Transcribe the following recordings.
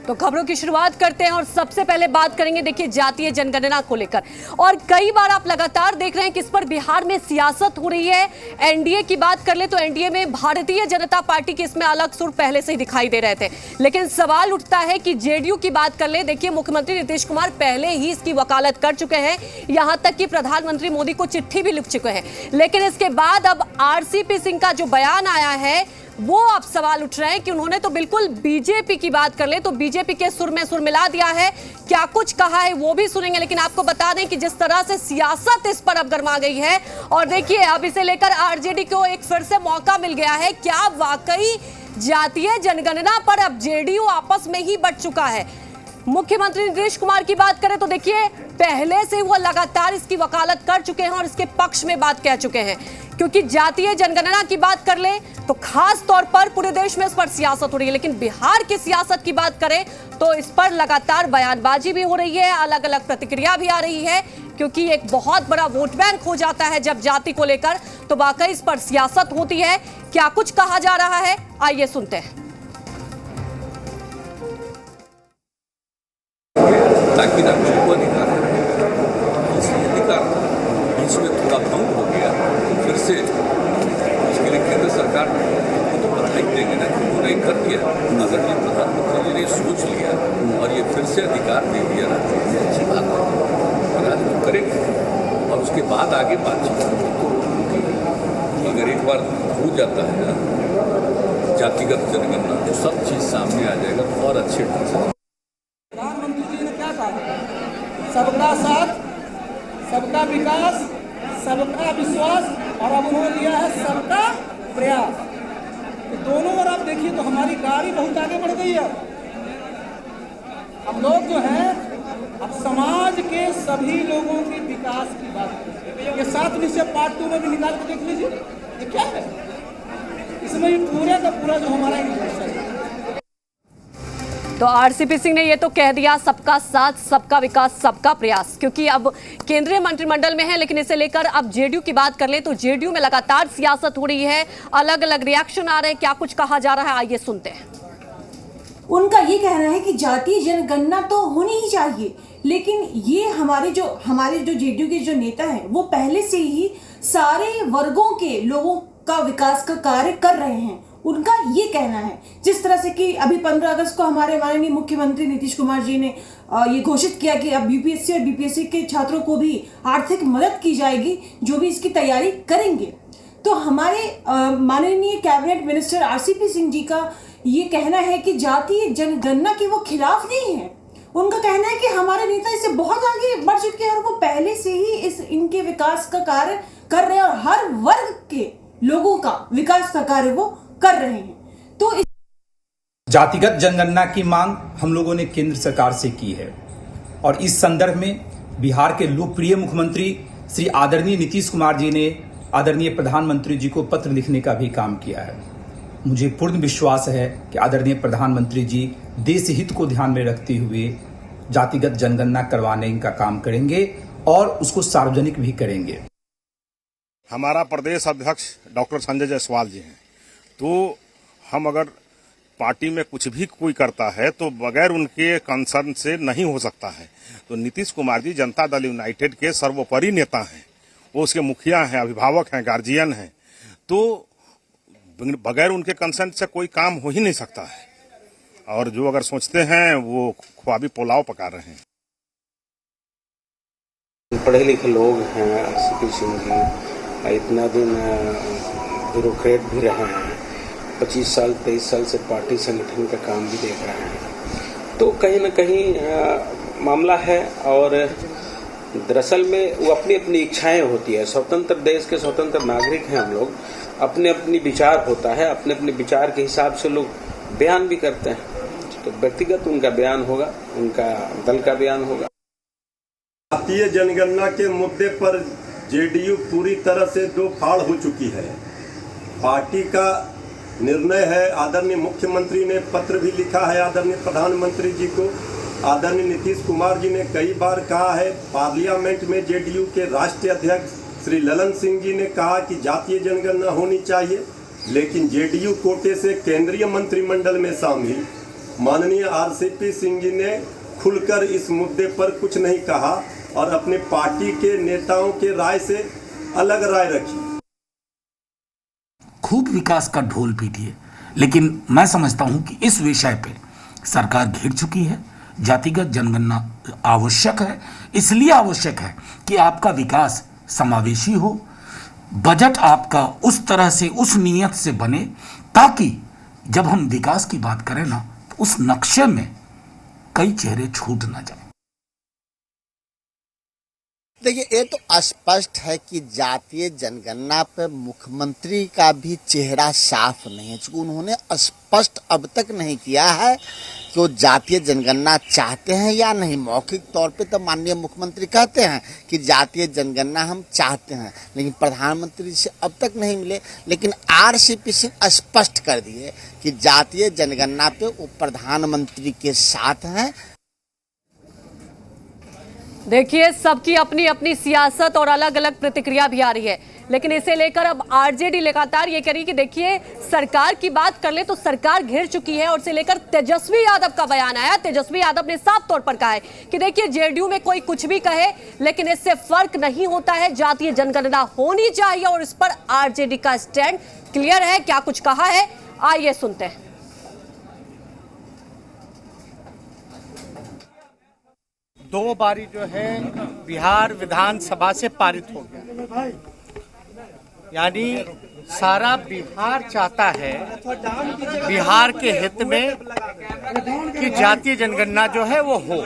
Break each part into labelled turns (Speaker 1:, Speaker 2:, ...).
Speaker 1: तो खबरों की शुरुआत करते हैं और सबसे पहले बात करेंगे देखिए जातीय जनगणना को लेकर। और कई बार आप लगातार देख रहे हैं कि इस पर बिहार में सियासत हो रही है। एनडीए की बात कर ले तो एनडीए में भारतीय जनता पार्टी के इसमें अलग सुर पहले से ही दिखाई दे रहे थे, लेकिन सवाल उठता है कि जेडीयू की बात कर ले, देखिए मुख्यमंत्री नीतीश कुमार पहले ही इसकी वकालत कर चुके हैं, यहां तक कि प्रधानमंत्री मोदी को चिट्ठी भी लिख चुके हैं। लेकिन इसके बाद अब आरसीपी सिंह का जो बयान आया है वो अब सवाल उठ रहे हैं कि उन्होंने तो बिल्कुल बीजेपी की बात कर ले तो बीजेपी के सुर में सुर मिला दिया है। क्या कुछ कहा है वो भी सुनेंगे, लेकिन आपको बता दें कि जिस तरह से सियासत इस पर अब गर्मा गई है और देखिए अब इसे लेकर आरजेडी को एक फिर से मौका मिल गया है। क्या वाकई जातीय जनगणना पर अब जेडीयू आपस में ही बट चुका है? मुख्यमंत्री नीतीश कुमार की बात करें तो देखिए पहले से वो लगातार इसकी वकालत कर चुके हैं और इसके पक्ष में बात कह चुके हैं, क्योंकि जातीय जनगणना की बात कर ले तो खास तौर पर पूरे देश में इस पर सियासत हो रही है, लेकिन बिहार की सियासत की बात करें तो इस पर लगातार बयानबाजी भी हो रही है, अलग अलग प्रतिक्रिया भी आ रही है, क्योंकि एक बहुत बड़ा वोट बैंक हो जाता है जब जाति को लेकर, तो वाकई इस पर सियासत होती है। क्या कुछ कहा जा रहा है, आइए सुनते हैं।
Speaker 2: ताकि राज्यों को अधिकार है, इसलिए अधिकार बीच में थोड़ा भंग हो गया, फिर से इसके लिए केंद्र सरकार को तो बधाई देंगे ना कि उन्होंने कर दिया। अगर ये प्रधानमंत्री जी ने सोच लिया और ये फिर से अधिकार दे दिया ना, अच्छी बात है और आज वो करेंगे और उसके बाद आगे बातचीत होगी। तो अगर एक बार हो जाता है ना जातिगत जनगणना तो सब चीज़ सामने आ जाएगा तो और अच्छे ढंग से।
Speaker 3: सबका साथ, सबका विकास, सबका विश्वास और अब उन्होंने दिया है सबका प्रयास। तो दोनों ओर आप देखिए तो हमारी गाड़ी बहुत आगे बढ़ गई है। हम लोग जो हैं अब समाज के सभी लोगों की विकास की बात करते हैं। ये 7 विषय पार्ट 2 में भी निकाल के देख लीजिए, ये क्या है, इसमें ये पूरे का पूरा जो हमारा इंटरेस्ट है।
Speaker 1: तो आरसीपी सिंह ने ये तो कह दिया सबका साथ, सबका विकास, सबका प्रयास, क्योंकि अब केंद्रीय मंत्रिमंडल में है, लेकिन इसे लेकर अब जेडीयू की बात कर ले तो जेडीयू में लगातार सियासत हो रही है, अलग अलग रिएक्शन आ रहे हैं। क्या कुछ कहा जा रहा है, आइए सुनते हैं।
Speaker 4: उनका ये कहना है कि जातीय जनगणना तो होनी ही चाहिए, लेकिन ये हमारे जो जेडीयू के जो नेता हैं वो पहले से ही सारे वर्गों के लोगों का विकास का कार्य कर रहे हैं। उनका ये कहना है, जिस तरह से कि अभी 15 अगस्त को हमारे माननीय मुख्यमंत्री नीतीश कुमार जी ने ये घोषित किया कि अब यूपीएससी और बीपीएससी के छात्रों को भी आर्थिक मदद की जाएगी जो भी इसकी तैयारी करेंगे। तो हमारे माननीय cabinet minister RCP Singh ji का ये कहना है कि जातीय जनगणना के वो खिलाफ नहीं है। उनका कहना है कि हमारे नेता इससे बहुत आगे बढ़ चुके हैं और वो पहले से ही इनके विकास का कार्य कर रहे हैं और हर वर्ग के लोगों का विकास का कार्य वो कर रहे हैं। तो
Speaker 5: जातिगत जनगणना की मांग हम लोगों ने केंद्र सरकार से की है और इस संदर्भ में बिहार के लोकप्रिय मुख्यमंत्री श्री आदरणीय नीतीश कुमार जी ने आदरणीय प्रधानमंत्री जी को पत्र लिखने का भी काम किया है। मुझे पूर्ण विश्वास है कि आदरणीय प्रधानमंत्री जी देश हित को ध्यान में रखते हुए जातिगत जनगणना करवाने का काम करेंगे और उसको सार्वजनिक भी करेंगे।
Speaker 6: हमारा प्रदेश अध्यक्ष डॉक्टर संजय जायसवाल जी हैं, तो हम अगर पार्टी में कुछ भी कोई करता है तो बगैर उनके कंसर्न से नहीं हो सकता है। तो नीतीश कुमार जी जनता दल यूनाइटेड के सर्वोपरि नेता हैं, वो उसके मुखिया हैं, अभिभावक हैं, गार्जियन हैं, तो बगैर उनके कंसर्न से कोई काम हो ही नहीं सकता है। और जो अगर सोचते हैं वो ख्वाबी पुलाव पका रहे हैं।
Speaker 7: पढ़े लिखे लोग हैं आरसीपी सिंह जी, इतना दिन ब्यूरोक्रेट भी रहे हैं, 25 साल 23 साल से पार्टी संगठन का काम भी देख रहे हैं, तो कहीं न कहीं मामला है। और दरअसल में वो अपनी अपनी इच्छाएं होती है, स्वतंत्र देश के स्वतंत्र नागरिक हैं हम लोग, अपने अपनी विचार होता है, अपने अपने विचार के हिसाब से लोग बयान भी करते हैं। तो व्यक्तिगत उनका बयान होगा, उनका दल का बयान होगा।
Speaker 8: जातीय जनगणना के मुद्दे पर जेडीयू पूरी तरह से दो फाड़ हो चुकी है। पार्टी का निर्णय है, आदरणीय मुख्यमंत्री ने पत्र भी लिखा है आदरणीय प्रधानमंत्री जी को। आदरणीय नीतीश कुमार जी ने कई बार कहा है, पार्लियामेंट में जेडीयू के राष्ट्रीय अध्यक्ष श्री ललन सिंह जी ने कहा कि जातीय जनगणना होनी चाहिए, लेकिन जेडीयू कोटे से केंद्रीय मंत्रिमंडल में शामिल माननीय आरसीपी सिंह जी ने खुलकर इस मुद्दे पर कुछ नहीं कहा और अपने पार्टी के नेताओं के राय से अलग राय रखी।
Speaker 9: खूब विकास का ढोल पीटिए, लेकिन मैं समझता हूं कि इस विषय पे सरकार घिर चुकी है। जातिगत जनगणना आवश्यक है, इसलिए आवश्यक है कि आपका विकास समावेशी हो, बजट आपका उस तरह से, उस नीयत से बने ताकि जब हम विकास की बात करें ना, तो उस नक्शे में कई चेहरे छूट ना जाए।
Speaker 10: देखिए, ये तो स्पष्ट है कि जातीय जनगणना पर मुख्यमंत्री का भी चेहरा साफ नहीं है, क्योंकि उन्होंने स्पष्ट अब तक नहीं किया है कि वो जातीय जनगणना चाहते हैं या नहीं। मौखिक तौर पे तो माननीय मुख्यमंत्री कहते हैं कि जातीय जनगणना हम चाहते हैं, लेकिन प्रधानमंत्री से अब तक नहीं मिले। लेकिन आरसीपी सिंह स्पष्ट कर दिए कि जातीय जनगणना पे वो प्रधानमंत्री के साथ हैं।
Speaker 1: देखिए, सबकी अपनी अपनी सियासत और अलग अलग प्रतिक्रिया भी आ रही है, लेकिन इसे लेकर अब आरजेडी लगातार ये कह रही है कि देखिए, सरकार की बात कर ले तो सरकार घिर चुकी है। और इसे लेकर तेजस्वी यादव का बयान आया। तेजस्वी यादव ने साफ तौर पर कहा है कि देखिए, जेडीयू में कोई कुछ भी कहे, लेकिन इससे फर्क नहीं होता है, जातीय जनगणना होनी चाहिए। और इस पर आरजेडी का स्टैंड क्लियर है। क्या कुछ कहा है, आइए सुनते हैं।
Speaker 11: 2 बारी जो है बिहार विधानसभा से पारित हो गया, यानी सारा बिहार चाहता है बिहार के हित में कि जातीय जनगणना जो है वो हो।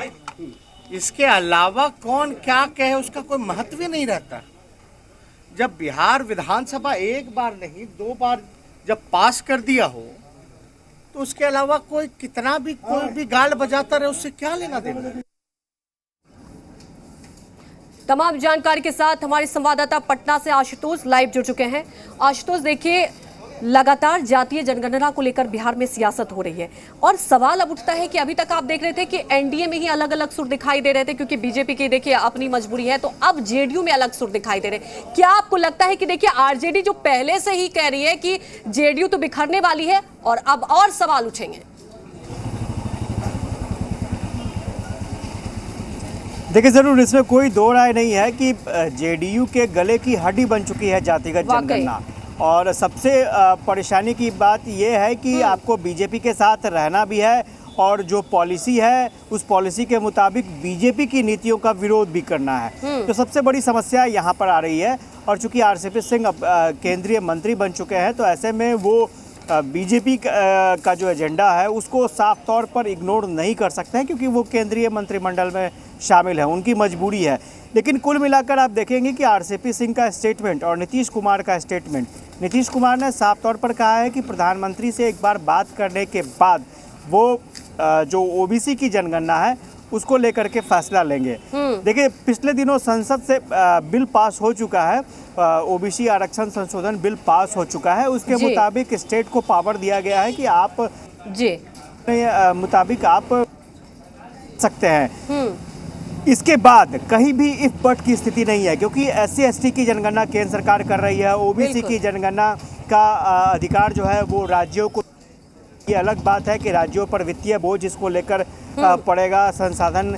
Speaker 11: इसके अलावा कौन क्या कहे उसका कोई महत्व ही नहीं रहता। जब बिहार विधानसभा 1 बार नहीं 2 बार जब पास कर दिया हो, तो उसके अलावा कोई कितना भी कोई भी गाल बजाता रहे, उससे क्या लेना देना।
Speaker 1: तमाम जानकारी के साथ हमारे संवाददाता पटना से आशुतोष लाइव जुड़ चुके हैं। आशुतोष, देखिए, लगातार जातीय जनगणना को लेकर बिहार में सियासत हो रही है और सवाल अब उठता है कि अभी तक आप देख रहे थे कि एनडीए में ही अलग अलग सुर दिखाई दे रहे थे, क्योंकि बीजेपी की देखिए अपनी मजबूरी है, तो अब जेडीयू में अलग सुर दिखाई दे रहे। क्या आपको लगता है कि देखिए, आरजेडी जो पहले से ही कह रही है कि जेडीयू तो बिखरने वाली है और अब और सवाल उठेंगे?
Speaker 11: देखिए, जरूर इसमें कोई दो राय नहीं है कि जेडीयू के गले की हड्डी बन चुकी है जातिगत जनगणना। और सबसे परेशानी की बात यह है कि आपको बीजेपी के साथ रहना भी है और जो पॉलिसी है उस पॉलिसी के मुताबिक बीजेपी की नीतियों का विरोध भी करना है। तो सबसे बड़ी समस्या यहाँ पर आ रही है। और चूंकि आरसीपी सिंह अब केंद्रीय मंत्री बन चुके हैं, तो ऐसे में वो बीजेपी का जो एजेंडा है उसको साफ तौर पर इग्नोर नहीं कर सकते हैं, क्योंकि वो केंद्रीय मंत्रिमंडल में शामिल है, उनकी मजबूरी है। लेकिन कुल मिलाकर आप देखेंगे कि आरसीपी सिंह का स्टेटमेंट और नीतीश कुमार का स्टेटमेंट, नीतीश कुमार ने साफ तौर पर कहा है कि प्रधानमंत्री से एक बार बात करने के बाद वो जो ओबीसी की जनगणना है उसको लेकर के फैसला लेंगे। देखिए, पिछले दिनों संसद से बिल पास हो चुका है, ओबीसी आरक्षण संशोधन बिल पास हो चुका है। उसके मुताबिक स्टेट को पावर दिया गया है कि आप मुताबिक आप सकते हैं। इसके बाद कहीं भी इफ बट की स्थिति नहीं है, क्योंकि SC ST की जनगणना केंद्र सरकार कर रही है, ओबीसी की जनगणना का अधिकार जो है वो राज्यों को। ये अलग बात है कि राज्यों पर वित्तीय बोझ इसको लेकर पड़ेगा, संसाधन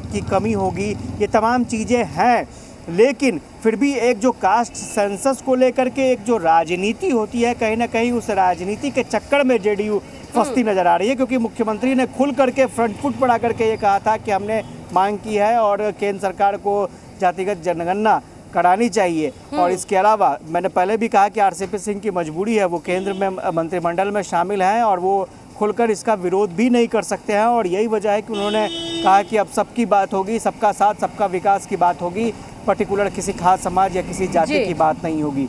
Speaker 11: की कमी होगी, ये तमाम चीज़ें हैं। लेकिन फिर भी एक जो कास्ट सेंसस को लेकर के एक जो राजनीति होती है, कहीं ना कहीं उस राजनीति के चक्कर में जेडीयू फंसती नजर आ रही है। क्योंकि मुख्यमंत्री ने खुल करके फ्रंट फुट पर आकर के ये कहा था कि हमने मांग की है और केंद्र सरकार को जातिगत जनगणना करानी चाहिए। और इसके अलावा मैंने पहले भी कहा कि आरसीपी सिंह की मजबूरी है, वो केंद्र में मंत्रिमंडल में शामिल हैं और वो खुलकर इसका विरोध भी नहीं कर सकते हैं। और यही वजह है कि उन्होंने कहा कि अब सबकी बात होगी, सबका साथ सबका विकास की बात होगी, पर्टिकुलर किसी खास समाज या किसी जाति की बात नहीं होगी।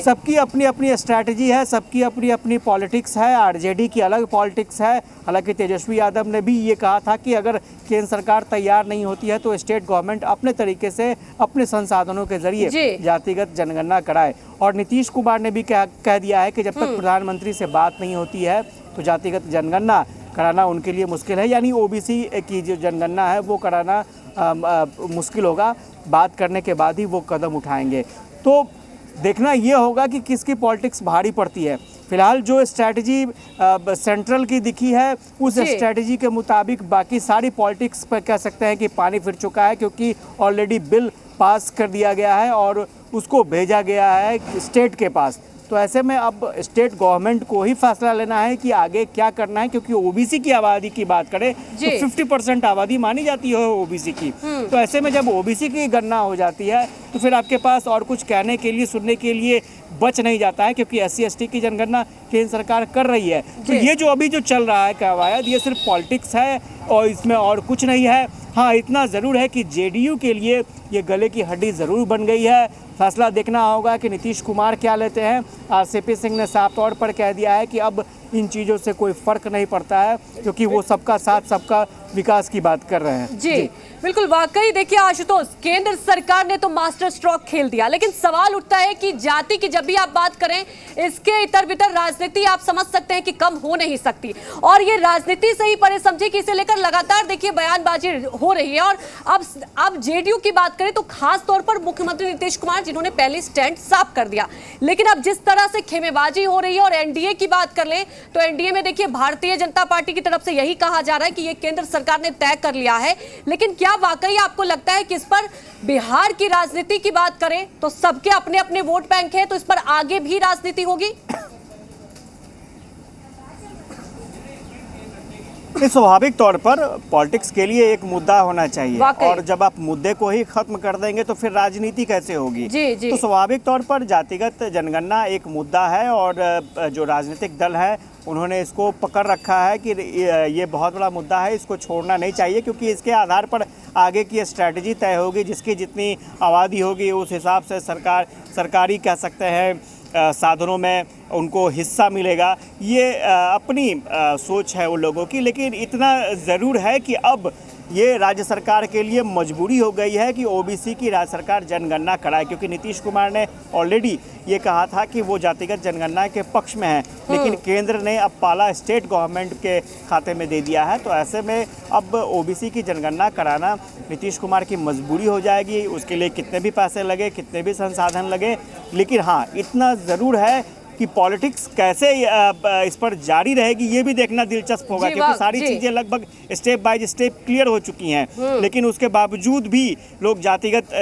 Speaker 11: सबकी अपनी अपनी स्ट्रैटेजी है, सबकी अपनी अपनी पॉलिटिक्स है। आरजेडी की अलग पॉलिटिक्स है। हालांकि तेजस्वी यादव ने भी ये कहा था कि अगर केंद्र सरकार तैयार नहीं होती है तो स्टेट गवर्नमेंट अपने तरीके से अपने संसाधनों के जरिए जातिगत जनगणना कराए। और नीतीश कुमार ने भी कह दिया है कि जब तक प्रधानमंत्री से बात नहीं होती है तो जातिगत जनगणना कराना उनके लिए मुश्किल है। यानी ओबीसी की जो जनगणना है वो कराना मुश्किल होगा, बात करने के बाद ही वो कदम उठाएंगे। तो देखना ये होगा कि किसकी पॉलिटिक्स भारी पड़ती है। फिलहाल जो स्ट्रैटेजी सेंट्रल की दिखी है उस
Speaker 1: जी।
Speaker 11: स्ट्रैटेजी के मुताबिक बाकी सारी पॉलिटिक्स पर कह सकते हैं कि पानी फिर चुका है, क्योंकि ऑलरेडी बिल पास कर दिया गया है और उसको भेजा गया है स्टेट के पास। तो ऐसे में अब स्टेट गवर्नमेंट को ही फैसला लेना है कि आगे क्या करना है, क्योंकि ओबीसी की आबादी की बात करें तो 50% आबादी मानी जाती है ओबीसी की। तो ऐसे में जब ओबीसी की गणना हो जाती है तो फिर आपके पास और कुछ कहने के लिए, सुनने के लिए बच नहीं जाता है, क्योंकि SC/ST की जनगणना केंद्र सरकार कर रही है। तो ये जो अभी जो चल रहा है कवायद, ये सिर्फ पॉलिटिक्स है और इसमें और कुछ नहीं है। हाँ, इतना ज़रूर है कि JDU के लिए ये गले की हड्डी ज़रूर बन गई है। फैसला देखना होगा कि नीतीश कुमार क्या लेते हैं। CP सिंह ने साफ तौर पर कह दिया है कि अब इन चीज़ों से कोई फ़र्क नहीं पड़ता है, क्योंकि वो सबका साथ सबका विकास की बात कर रहे हैं।
Speaker 1: जी बिल्कुल, वाकई देखिए आशुतोष, केंद्र सरकार ने तो मास्टर स्ट्रोक खेल दिया, लेकिन सवाल उठता है कि जाति की जब भी आप बात करें, इसके इतर बितर राजनीति आप समझ सकते हैं कि कम हो नहीं सकती, और ये राजनीति से ही परे समझे कि इसे लेकर लगातार देखिए बयानबाजी हो रही है। और अब JDU की बात करें तो खास तौर पर मुख्यमंत्री नीतीश कुमार, जिन्होंने पहले स्टैंड साफ कर दिया, लेकिन अब जिस तरह से खेमेबाजी हो रही है, और NDA की बात कर ले तो NDA में देखिए भारतीय जनता पार्टी की तरफ से यही कहा जा रहा है कि ये केंद्र सरकार ने तय कर लिया है, लेकिन क्या वाकई आपको लगता है कि इस पर बिहार की राजनीति की बात करें तो सबके अपने अपने वोट बैंक है, तो इस पर आगे भी राजनीति होगी?
Speaker 11: स्वाभाविक तौर पर पॉलिटिक्स के लिए एक मुद्दा होना चाहिए, और जब आप मुद्दे को ही खत्म कर देंगे तो फिर राजनीति कैसे होगी।
Speaker 1: जी।
Speaker 11: तो स्वाभाविक तौर पर जातिगत जनगणना एक मुद्दा है, और जो राजनीतिक दल है उन्होंने इसको पकड़ रखा है कि ये बहुत बड़ा मुद्दा है, इसको छोड़ना नहीं चाहिए, क्योंकि इसके आधार पर आगे की स्ट्रैटेजी तय होगी। जिसकी जितनी आबादी होगी उस हिसाब से सरकारी कह सकते हैं साधनों में उनको हिस्सा मिलेगा। ये अपनी सोच है उन लोगों की, लेकिन इतना ज़रूर है कि अब ये राज्य सरकार के लिए मजबूरी हो गई है कि ओबीसी की राज्य सरकार जनगणना कराए, क्योंकि नीतीश कुमार ने ऑलरेडी ये कहा था कि वो जातिगत जनगणना के पक्ष में है, लेकिन केंद्र ने अब पाला स्टेट गवर्नमेंट के खाते में दे दिया है। तो ऐसे में अब ओबीसी की जनगणना कराना नीतीश कुमार की मजबूरी हो जाएगी। उसके लिए कितने भी पैसे लगे, कितने भी संसाधन लगे, लेकिन हाँ, इतना ज़रूर है कि पॉलिटिक्स कैसे इस पर जारी रहेगी ये भी देखना दिलचस्प होगा, क्योंकि सारी चीजें लगभग स्टेप बाय स्टेप क्लियर हो चुकी हैं, लेकिन उसके बावजूद भी लोग जातिगत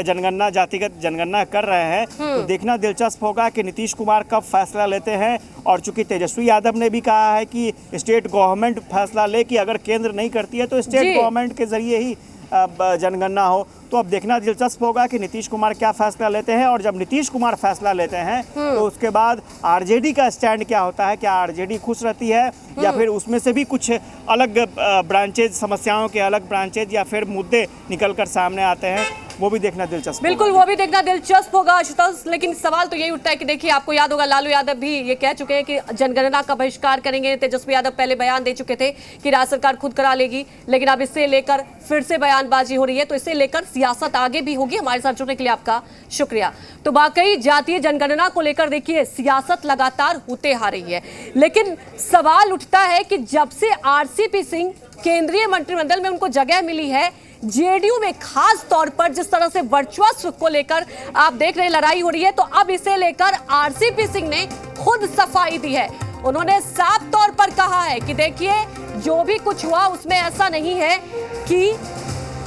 Speaker 11: जनगणना कर रहे हैं। तो देखना दिलचस्प होगा कि नीतीश कुमार कब फैसला लेते हैं। और चूंकि तेजस्वी यादव ने भी कहा है कि स्टेट गवर्नमेंट फैसला ले कि अगर केंद्र नहीं करती है तो स्टेट गवर्नमेंट के जरिए ही जनगणना हो। तो अब देखना दिलचस्प होगा कि नीतीश कुमार क्या फैसला लेते हैं, और जब नीतीश कुमार फैसला लेते हैं तो उसके बाद आरजेडी का स्टैंड क्या होता है। क्या आरजेडी खुश रहती है, या फिर उसमें से भी कुछ अलग ब्रांचेज, समस्याओं के अलग ब्रांचेज या फिर मुद्दे निकलकर सामने आते हैं, वो भी देखना दिलचस्प।
Speaker 1: बिल्कुल, वो भी देखना दिलचस्प होगा आशुतोष। लेकिन सवाल तो यही उठता है कि देखिए, आपको याद होगा लालू यादव भी ये कह चुके हैं कि जनगणना का बहिष्कार करेंगे। तेजस्वी यादव पहले बयान दे चुके थे कि राज्य सरकार खुद करा लेगी, लेकिन अब इससे लेकर फिर से बयानबाजी हो रही है। तो इससे लेकर सियासत आगे भी होगी। हमारे साथ जुड़ने के लिए आपका शुक्रिया। तो वाकई जातीय जनगणना को लेकर देखिए सियासत लगातार होते आ रही है, लेकिन सवाल उठता है कि जब से RCP सिंह केंद्रीय मंत्रिमंडल में उनको जगह मिली है, JDU में खास तौर पर जिस तरह से वर्चस्व को लेकर आप देख रहे हैं लड़ाई हो रही है, तो अब इसे लेकर RCP सिंह ने खुद सफाई दी है। उन्होंने साफ तौर पर कहा है कि देखिए, जो भी कुछ हुआ उसमें ऐसा नहीं है कि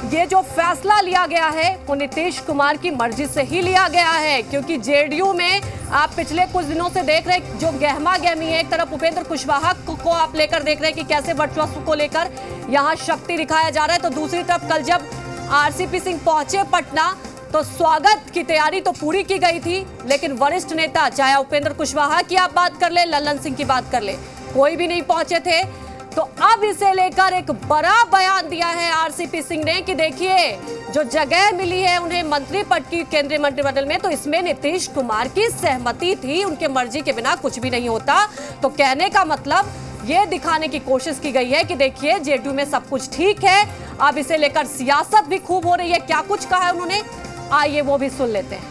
Speaker 1: ये जो फैसला लिया गया है वो नीतीश कुमार की मर्जी से ही लिया गया है, क्योंकि JDU में आप पिछले कुछ दिनों से देख रहे हैं जो गहमा गहमी है। एक तरफ उपेंद्र कुशवाहा को आप लेकर देख रहे हैं कि कैसे वर्चस्व को लेकर यहाँ शक्ति दिखाया जा रहा है, तो दूसरी तरफ कल जब RCP सिंह पहुंचे पटना तो स्वागत की तैयारी तो पूरी की गई थी, लेकिन वरिष्ठ नेता, चाहे उपेंद्र कुशवाहा की आप बात कर ले, लल्लन सिंह की बात कर ले, कोई भी नहीं पहुंचे थे। तो अब इसे लेकर एक बड़ा बयान दिया है RCP सिंह ने कि देखिए, जो जगह मिली है उन्हें मंत्री पद की केंद्रीय मंत्रिमंडल में, तो इसमें नीतीश कुमार की सहमति थी, उनके मर्जी के बिना कुछ भी नहीं होता। तो कहने का मतलब ये दिखाने की कोशिश की गई है कि देखिए, JDU में सब कुछ ठीक है। अब इसे लेकर सियासत भी खूब हो रही है। क्या कुछ कहा है उन्होंने, आइए वो भी सुन लेते हैं।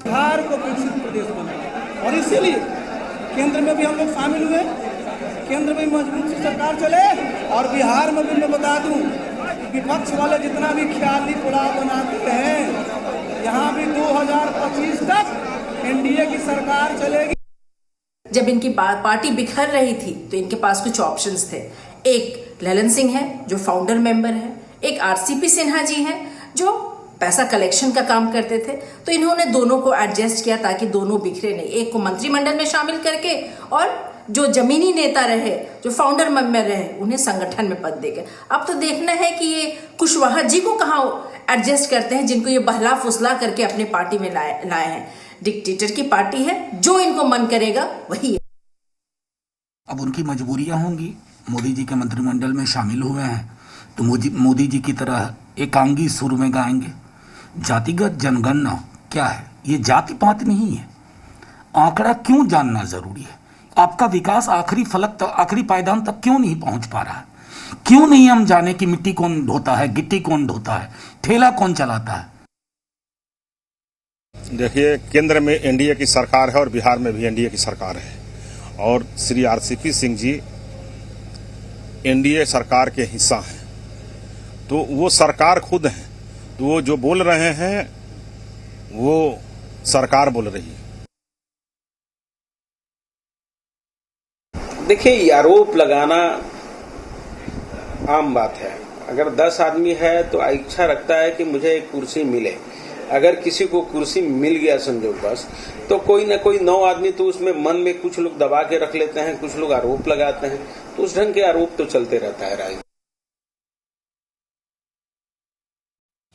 Speaker 3: बिहार को विकसित प्रदेश बनाना, और इसीलिए केंद्र में भी हम लोग शामिल हुए। केंद्र में मजबूत से सरकार चले, और बिहार में भी मैं बता दूं, विपक्ष वाले जितना भी ख्याली पुलाव बनाते हैं, यहाँ भी 2025 तक NDA की सरकार चलेगी।
Speaker 12: जब इनकी पार्टी बिखर रही थी तो इनके पास कुछ ऑप्शंस थे। एक ललन सिंह है जो फाउंडर मेंबर है, एक आरसीपी सिन्हा जी हैं जो पैसा कलेक्शन का काम करते थे। तो इन्होंने दोनों को एडजस्ट किया ताकि दोनों बिखरे नहीं, एक को मंत्रिमंडल में शामिल करके और जो जमीनी नेता रहे, जो फाउंडर मेंबर रहे, उन्हें संगठन में पद देके। अब तो देखना है कि ये कुशवाहा जी को कहाँ एडजस्ट करते हैं, जिनको ये बहला फुसला करके अपने पार्टी में लाए हैं। डिक्टेटर की पार्टी है, जो इनको मन करेगा वही है।
Speaker 9: अब उनकी मजबूरियां होंगी, मोदी जी के मंत्रिमंडल में शामिल हुए हैं तो मोदी जी की तरह एकांगी सुर में गाएंगे। जातिगत जनगणना क्या है? ये जाति पात नहीं है। आंकड़ा क्यों जानना जरूरी है? आपका विकास आखिरी फलक तक, आखिरी पायदान तक क्यों नहीं पहुंच पा रहा है? क्यों नहीं हम जाने कि मिट्टी कौन ढोता है, गिट्टी कौन ढोता है, ठेला कौन चलाता है?
Speaker 6: देखिए, केंद्र में एनडीए की सरकार है और बिहार में भी एनडीए की सरकार है, और श्री आरसीपी सिंह जी एनडीए सरकार के हिस्सा हैं, तो वो सरकार खुद है, तो वो जो बोल रहे हैं वो सरकार बोल रही है।
Speaker 7: देखिए, आरोप लगाना आम बात है। अगर 10 आदमी है तो इच्छा रखता है कि मुझे एक कुर्सी मिले। अगर किसी को कुर्सी मिल गया संजोगवश, तो कोई ना कोई 9 आदमी तो उसमें मन में कुछ लोग दबा के रख लेते हैं, कुछ लोग आरोप लगाते हैं, तो उस ढंग के आरोप तो चलते रहता है राजनीति।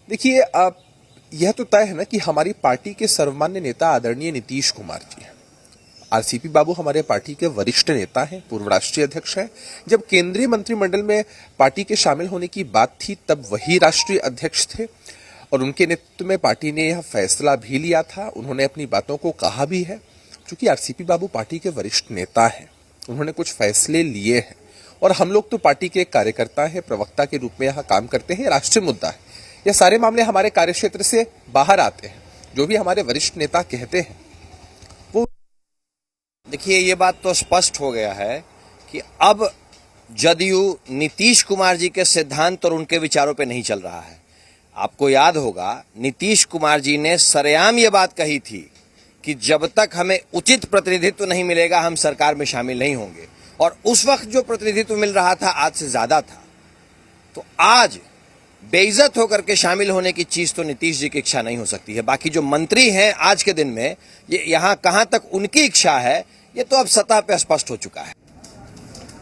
Speaker 13: देखिए, यह तो तय है ना कि हमारी पार्टी के सर्वमान्य नेता आदरणीय नीतीश कुमार जी हैं। आरसीपी बाबू हमारे पार्टी के वरिष्ठ नेता हैं, पूर्व राष्ट्रीय अध्यक्ष हैं। जब केंद्रीय मंत्रिमंडल में पार्टी के शामिल होने की बात थी तब वही राष्ट्रीय अध्यक्ष थे, और उनके नेतृत्व में पार्टी ने यह फैसला भी लिया था। उन्होंने अपनी बातों को कहा भी है। चूंकि आरसीपी बाबू पार्टी के वरिष्ठ नेता हैं, उन्होंने कुछ फैसले लिए हैं, और हम लोग तो पार्टी के कार्यकर्ता हैं, प्रवक्ता के रूप में यहाँ काम करते हैं। राष्ट्रीय मुद्दा है, यह सारे मामले हमारे कार्यक्षेत्र से बाहर आते हैं। जो भी हमारे वरिष्ठ नेता कहते हैं वो,
Speaker 10: देखिए, ये बात तो स्पष्ट हो गया है कि अब जदयू नीतीश कुमार जी के सिद्धांत और उनके विचारों पे नहीं चल रहा है। आपको याद होगा, नीतीश कुमार जी ने सरेआम ये बात कही थी कि जब तक हमें उचित प्रतिनिधित्व नहीं मिलेगा हम सरकार में शामिल नहीं होंगे, और उस वक्त जो प्रतिनिधित्व मिल रहा था आज से ज्यादा था। तो आज बेइज्जत होकर के शामिल होने की चीज तो नीतीश जी की इच्छा नहीं हो सकती है। बाकी जो मंत्री हैं आज के दिन में, ये यहाँ कहां तक उनकी इच्छा है, ये तो अब सतह पे स्पष्ट हो चुका है।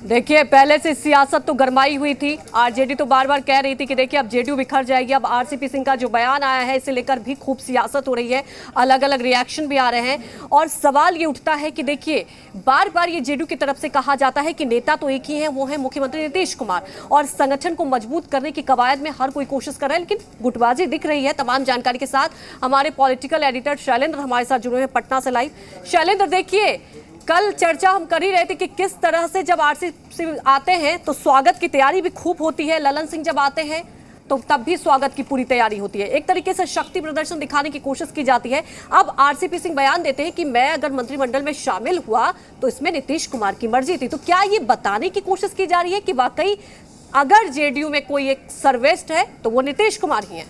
Speaker 1: देखिए, पहले से सियासत तो गरमाई हुई थी। आरजेडी तो बार बार कह रही थी कि देखिए अब जेडीयू बिखर जाएगी। अब आरसीपी सिंह का जो बयान आया है, इसे लेकर भी खूब सियासत हो रही है, अलग अलग रिएक्शन भी आ रहे हैं। और सवाल ये उठता है कि देखिए, बार बार ये जेडीयू की तरफ से कहा जाता है कि नेता तो एक ही है, वो है मुख्यमंत्री नीतीश कुमार, और संगठन को मजबूत करने की कवायद में हर कोई कोशिश कर रहा है, लेकिन गुटबाजी दिख रही है। तमाम जानकारी के साथ हमारे पॉलिटिकल एडिटर शैलेंद्र हमारे साथ जुड़े हैं पटना से लाइव। शैलेंद्र, देखिए, कल चर्चा हम कर ही रहे थे कि किस तरह से जब आरसीपी आते हैं तो स्वागत की तैयारी भी खूब होती है। ललन सिंह जब आते हैं तो तब भी स्वागत की पूरी तैयारी होती है। एक तरीके से शक्ति प्रदर्शन दिखाने की कोशिश की जाती है। अब आरसीपी सिंह बयान देते हैं कि मैं अगर मंत्रिमंडल में शामिल हुआ तो इसमें नीतीश कुमार की मर्जी थी। तो क्या ये बताने की कोशिश की जा रही है कि वाकई अगर जेडीयू में कोई एक सर्वश्रेष्ठ है तो वो नीतीश कुमार ही है?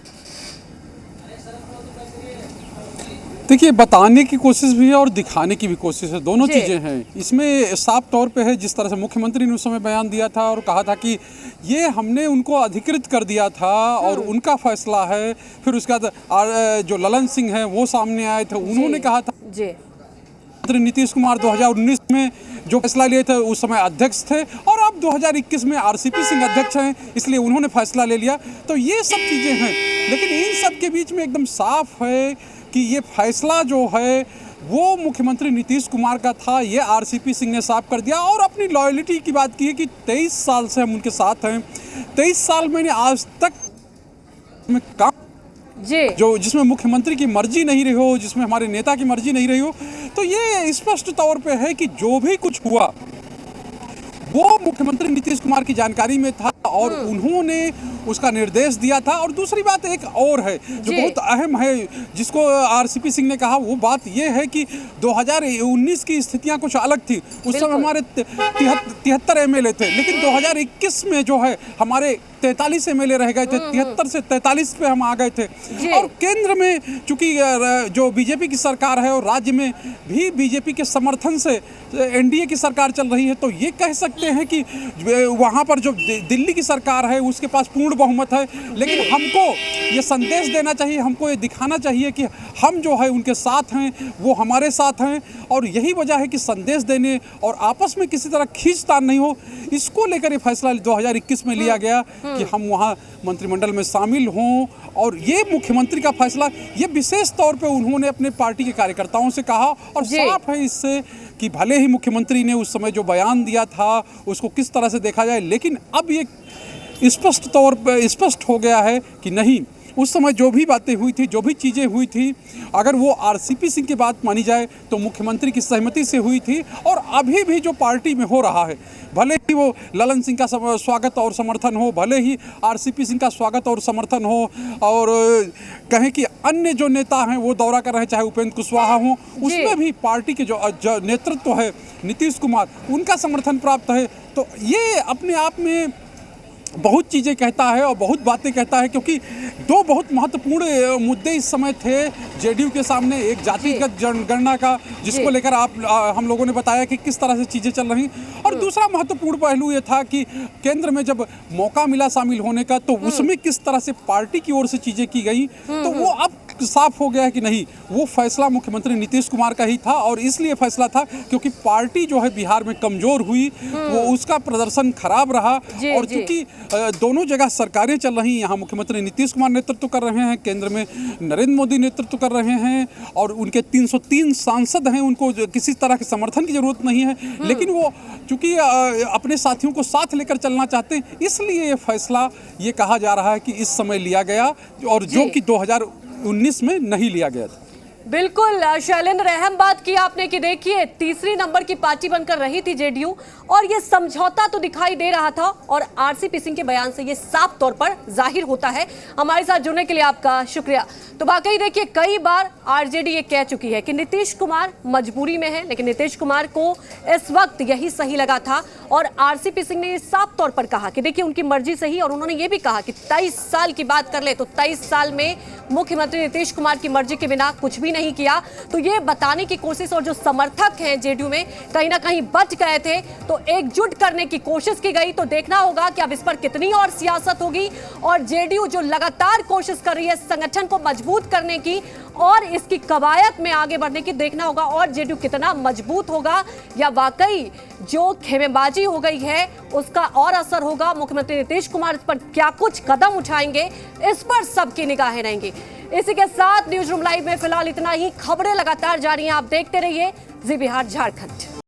Speaker 14: देखिए, बताने की कोशिश भी है और दिखाने की भी कोशिश है, दोनों चीज़ें हैं। इसमें साफ तौर पे है, जिस तरह से मुख्यमंत्री ने उस समय बयान दिया था और कहा था कि ये हमने उनको अधिकृत कर दिया था और उनका फैसला है। फिर उसके बाद जो ललन सिंह हैं वो सामने आए थे, उन्होंने कहा था मंत्री नीतीश कुमार 2019 में जो फैसला लिए थे उस समय अध्यक्ष थे, और अब 2021 में आरसीपी सिंह अध्यक्ष हैं, इसलिए उन्होंने फैसला ले लिया। तो ये सब चीज़ें हैं, लेकिन इन सब के बीच में एकदम साफ है कि ये फैसला जो है वो मुख्यमंत्री नीतीश कुमार का था, ये आरसीपी सिंह ने साफ कर दिया। और अपनी लॉयल्टी की बात की है कि 23 साल से हम उनके साथ हैं, 23 साल मैंने आज तक में काम जो जिसमें मुख्यमंत्री की मर्जी नहीं रही हो, जिसमें हमारे नेता की मर्जी नहीं रही हो, तो ये स्पष्ट तौर पे है कि जो भी कुछ हुआ वो मुख्यमंत्री नीतीश कुमार की जानकारी में था, और उन्होंने उसका निर्देश दिया था। और दूसरी बात एक और है जो बहुत अहम है, जिसको आरसीपी सिंह ने कहा, वो बात ये है कि 2019 की स्थितियां कुछ अलग थी। उस समय हमारे 73 एमएलए थे, लेकिन 2021 में जो है हमारे 43 एमएलए रह गए थे, 73 से 43 पे हम आ गए थे। और केंद्र में चूंकि जो बीजेपी की सरकार है और राज्य में भी बीजेपी के समर्थन से एनडीए की सरकार चल रही है, तो ये कह सकते हैं कि वहाँ पर जो दिल्ली की सरकार है उसके पास पूर्ण बहुमत है। लेकिन हमको ये संदेश देना चाहिए, हमको ये दिखाना चाहिए कि हम जो है उनके साथ हैं, वो हमारे साथ हैं। और यही वजह है कि संदेश देने और आपस में किसी तरह खींचतान नहीं हो, इसको लेकर ये फैसला 2021 में लिया गया कि हम वहाँ मंत्रिमंडल में शामिल हों। और ये मुख्यमंत्री का फैसला, ये विशेष तौर पे उन्होंने अपने पार्टी के कार्यकर्ताओं से कहा, और साफ है इससे कि भले ही मुख्यमंत्री ने उस समय जो बयान दिया था उसको किस तरह से देखा जाए, लेकिन अब ये स्पष्ट तौर पर स्पष्ट हो गया है कि नहीं, उस समय जो भी बातें हुई थी, जो भी चीज़ें हुई थी, अगर वो आरसीपी सिंह की बात मानी जाए तो मुख्यमंत्री की सहमति से हुई थी। और अभी भी जो पार्टी में हो रहा है, भले ही वो ललन सिंह का स्वागत और समर्थन हो, भले ही आरसीपी सिंह का स्वागत और समर्थन हो, और कहें कि अन्य जो नेता हैं वो दौरा कर रहे हैं, चाहे उपेंद्र कुशवाहा हो, उसमें भी पार्टी के जो नेतृत्व है नीतीश कुमार, उनका समर्थन प्राप्त है। तो ये अपने आप में बहुत चीज़ें कहता है और बहुत बातें कहता है, क्योंकि दो बहुत महत्वपूर्ण मुद्दे इस समय थे जेडीयू के सामने। एक जातिगत जनगणना का, जिसको लेकर हम लोगों ने बताया कि किस तरह से चीज़ें चल रही, और दूसरा महत्वपूर्ण पहलू ये था कि केंद्र में जब मौका मिला शामिल होने का, तो उसमें किस तरह से पार्टी की ओर से चीज़ें की गई। तो वो अब साफ हो गया है कि नहीं, वो फैसला मुख्यमंत्री नीतीश कुमार का ही था, और इसलिए फैसला था क्योंकि पार्टी जो है बिहार में कमजोर हुई, वो उसका प्रदर्शन खराब रहा। और चूंकि दोनों जगह सरकारें चल रही, यहाँ मुख्यमंत्री नीतीश कुमार नेतृत्व कर रहे हैं, केंद्र में नरेंद्र मोदी नेतृत्व कर रहे हैं, और उनके 303 सांसद हैं, उनको किसी तरह के समर्थन की जरूरत नहीं है, लेकिन वो चूंकि अपने साथियों को साथ लेकर चलना चाहते हैं, इसलिए ये फैसला ये कहा जा रहा है कि इस समय लिया गया, और जो कि 2019 में नहीं लिया गया था।
Speaker 1: बिल्कुल शैलेंद्र, अहम बात की आपने कि देखिए तीसरी नंबर की पार्टी बनकर रही थी जेडीयू, और ये समझौता तो दिखाई दे रहा था, और आरसीपी सिंह के बयान से ये साफ तौर पर जाहिर होता है। हमारे साथ जुड़ने के लिए आपका शुक्रिया। तो वाकई देखिए, कई बार आरजेडी ये कह चुकी है कि नीतीश कुमार मजबूरी में है, लेकिन नीतीश कुमार को इस वक्त यही सही लगा था, और आरसीपी सिंह ने ये साफ तौर पर कहा कि देखिए उनकी मर्जी सही। और उन्होंने ये भी कहा कि 23 साल की बात कर ले तो 23 साल में मुख्यमंत्री नीतीश कुमार की मर्जी के बिना कुछ भी नहीं किया। तो ये बताने की कोशिश, और जो समर्थक हैं जेडीयू में कहीं ना कहीं बच गए थे, तो एकजुट करने की कोशिश की गई। तो देखना होगा कि अब इस पर कितनी और सियासत होगी, और जेडीयू जो लगातार कोशिश कर रही है संगठन को मजबूत करने की और इसकी कवायद में आगे बढ़ने की, देखना होगा और जेडीयू कितना मजबूत होगा, या वाकई जो खेमेबाजी हो गई है उसका और असर होगा। मुख्यमंत्री नीतीश कुमार इस पर क्या कुछ कदम उठाएंगे, इस पर सबकी निगाहें रहेंगी। इसी के साथ न्यूज रूम लाइव में फिलहाल इतना ही। खबरें लगातार जारी हैं, आप देखते रहिए जी बिहार झारखंड।